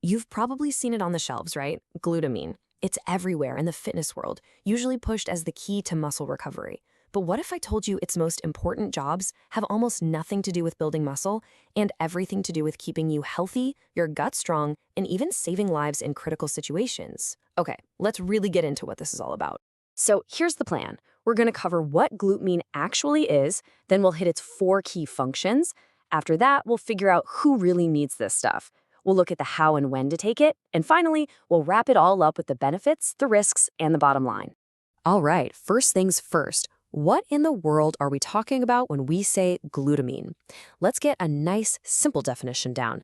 You've probably seen it on the shelves, right? Glutamine. It's everywhere in the fitness world, usually pushed as the key to muscle recovery. But what if I told you its most important jobs have almost nothing to do with building muscle and everything to do with keeping you healthy, your gut strong, and even saving lives in critical situations? Okay, let's really get into what this is all about. So here's the plan. We're going to cover what glutamine actually is, then we'll hit its 4 key functions. After that, we'll figure out who really needs this stuff. We'll look at the how and when to take it, and finally, we'll wrap it all up with the benefits, the risks, and the bottom line. All right, first things first. What in the world are we talking about when we say glutamine? Let's get a nice, simple definition down.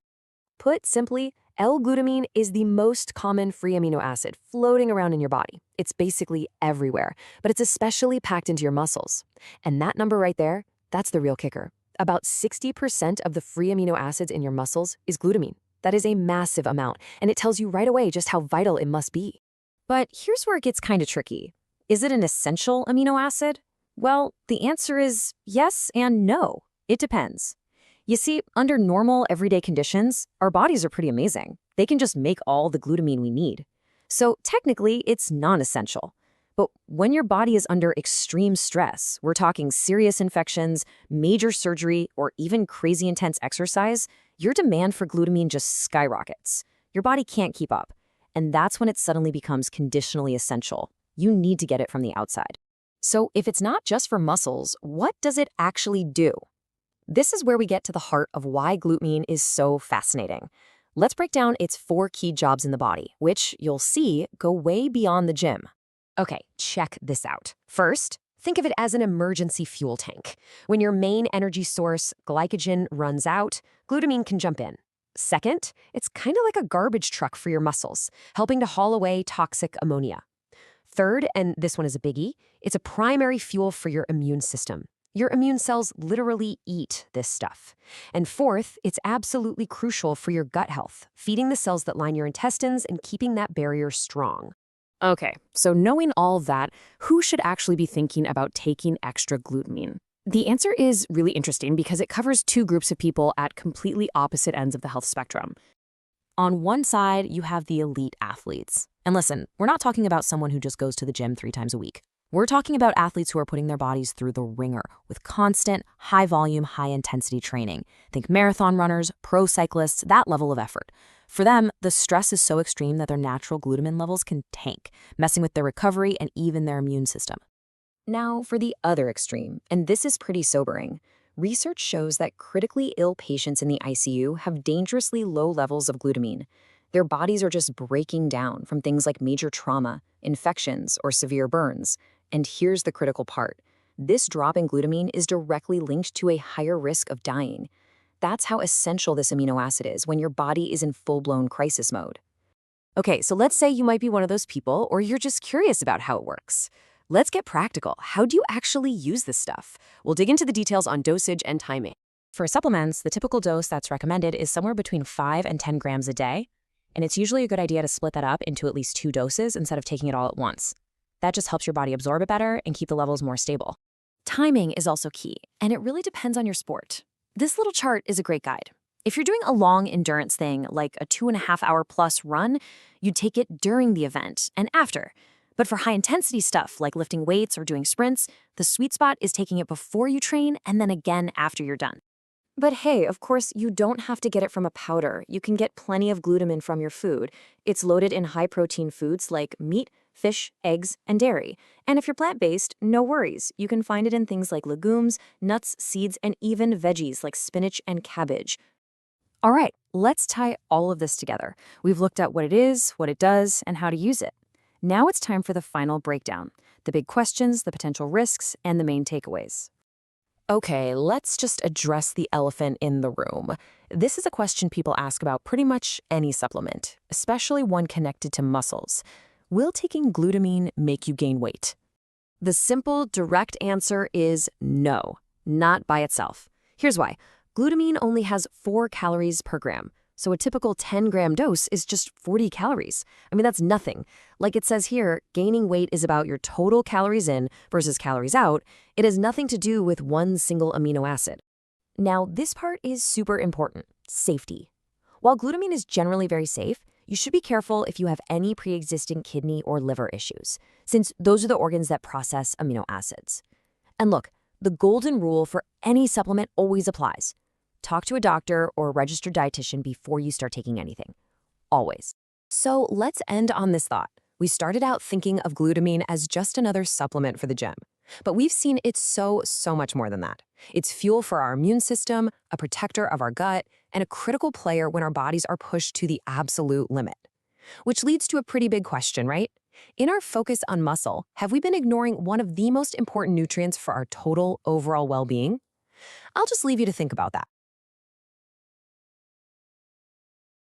Put simply, L-glutamine is the most common free amino acid floating around in your body. It's basically everywhere, but it's especially packed into your muscles. And that number right there, that's the real kicker. About 60% of the free amino acids in your muscles is glutamine. That is a massive amount, and it tells you right away just how vital it must be. But here's where it gets kind of tricky. Is it an essential amino acid? Well, the answer is yes and no. It depends. You see, under normal, everyday conditions, our bodies are pretty amazing. They can just make all the glutamine we need. So technically, it's non-essential. But when your body is under extreme stress, we're talking serious infections, major surgery, or even crazy intense exercise, your demand for glutamine just skyrockets. Your body can't keep up. And that's when it suddenly becomes conditionally essential. You need to get it from the outside. So if it's not just for muscles, what does it actually do? This is where we get to the heart of why glutamine is so fascinating. Let's break down its 4 key jobs in the body, which you'll see go way beyond the gym. Okay, check this out. First, think of it as an emergency fuel tank. When your main energy source, glycogen, runs out, glutamine can jump in. Second, it's kind of like a garbage truck for your muscles, helping to haul away toxic ammonia. Third, and this one is a biggie, it's a primary fuel for your immune system. Your immune cells literally eat this stuff. And fourth, it's absolutely crucial for your gut health, feeding the cells that line your intestines and keeping that barrier strong. Okay, so knowing all that, who should actually be thinking about taking extra glutamine? The answer is really interesting because it covers 2 groups of people at completely opposite ends of the health spectrum. On one side, you have the elite athletes. And listen, we're not talking about someone who just goes to the gym 3 times a week. We're talking about athletes who are putting their bodies through the ringer with constant, high-volume, high-intensity training. Think marathon runners, pro cyclists, that level of effort. For them, the stress is so extreme that their natural glutamine levels can tank, messing with their recovery and even their immune system. Now, for the other extreme, and this is pretty sobering. Research shows that critically ill patients in the ICU have dangerously low levels of glutamine. Their bodies are just breaking down from things like major trauma, infections, or severe burns. And here's the critical part. This drop in glutamine is directly linked to a higher risk of dying. That's how essential this amino acid is when your body is in full-blown crisis mode. Okay, so let's say you might be one of those people, or you're just curious about how it works. Let's get practical. How do you actually use this stuff? We'll dig into the details on dosage and timing. For supplements, the typical dose that's recommended is somewhere between 5 and 10 grams a day, and it's usually a good idea to split that up into at least 2 doses instead of taking it all at once. That just helps your body absorb it better and keep the levels more stable. Timing is also key, and it really depends on your sport. This little chart is a great guide. If you're doing a long endurance thing, like a 2.5-hour plus run, you'd take it during the event and after. But for high-intensity stuff, like lifting weights or doing sprints, the sweet spot is taking it before you train and then again after you're done. But hey, of course, you don't have to get it from a powder. You can get plenty of glutamine from your food. It's loaded in high-protein foods like meat, fish, eggs, and dairy. And if you're plant-based, no worries. You can find it in things like legumes, nuts, seeds, and even veggies like spinach and cabbage. All right, let's tie all of this together. We've looked at what it is, what it does, and how to use it. Now it's time for the final breakdown, the big questions, the potential risks, and the main takeaways. Okay, let's just address the elephant in the room. This is a question people ask about pretty much any supplement, especially one connected to muscles. Will taking glutamine make you gain weight? The simple, direct answer is no, not by itself. Here's why. Glutamine only has 4 calories per gram. So a typical 10-gram dose is just 40 calories. I mean, that's nothing. Like it says here, gaining weight is about your total calories in versus calories out. It has nothing to do with one single amino acid. Now, this part is super important, safety. While glutamine is generally very safe, You should be careful if you have any pre-existing kidney or liver issues, since those are the organs that process amino acids. And look, the golden rule for any supplement always applies. Talk to a doctor or a registered dietitian before you start taking anything. Always. So let's end on this thought. We started out thinking of glutamine as just another supplement for the gym, but we've seen it's so much more than that. It's fuel for our immune system, a protector of our gut, and a critical player when our bodies are pushed to the absolute limit. Which leads to a pretty big question, right? In our focus on muscle, have we been ignoring one of the most important nutrients for our total overall well-being? I'll just leave you to think about that.